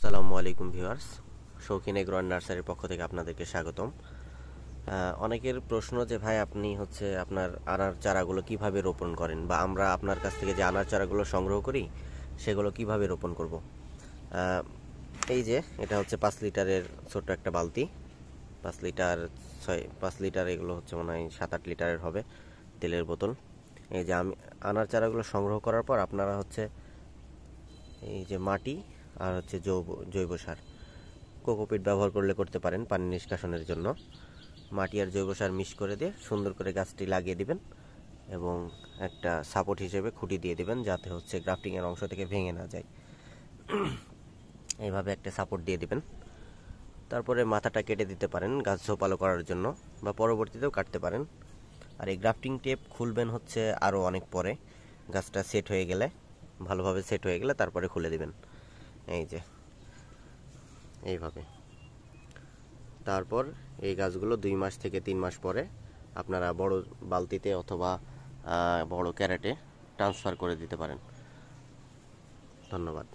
আসসালামু আলাইকুম ভিউয়ার্স, শৌখিন এগ্রো অ্যান্ড নার্সারির পক্ষ থেকে আপনাদেরকে স্বাগতম। অনেকের প্রশ্ন যে ভাই আপনি আপনার আনার চারাগুলো কিভাবে রোপণ করেন, বা আমরা আপনার কাছ থেকে যে আনার চারাগুলো সংগ্রহ করি সেগুলো কিভাবে রোপণ করব। এই যে এটা হচ্ছে 5 লিটারের ছোট্ট একটা বালতি, 5 লিটার 5 লিটার, এগুলো হচ্ছে মনে হয় 7-8 লিটারের হবে তেলের বোতল। এই যে আমি আনার চারাগুলো সংগ্রহ করার পর আপনারা এই যে মাটি আর জৈব সার, কোকোপিট ব্যবহার করতে পারেন পানি নিষ্কাশনের জন্য। মাটি আর জৈব সার মিক্স করে দিয়ে সুন্দর করে গাছটি লাগিয়ে দিবেন এবং একটা সাপোর্ট হিসেবে খুঁটি দিয়ে দিবেন, যাতে গ্রাফটিংয়ের অংশ থেকে ভেঙে না যায়। এইভাবে একটা সাপোর্ট দিয়ে দিবেন। তারপরে মাথাটা কেটে দিতে পারেন গাছ ঝোপালো করার জন্য, বা পরবর্তীতেও কাটতে পারেন। আর এই গ্রাফটিং টেপ খুলবেন আরও অনেক পরে, গাছটা সেট হয়ে গেলে, ভালোভাবে সেট হয়ে গেলে তারপরে খুলে দিবেন। এই যে এইভাবে। তারপর এই গাছগুলো 2 মাস থেকে 3 মাস পরে আপনারা বড় বালতিতে অথবা বড় ক্যারেটে ট্রান্সফার করে দিতে পারেন। ধন্যবাদ।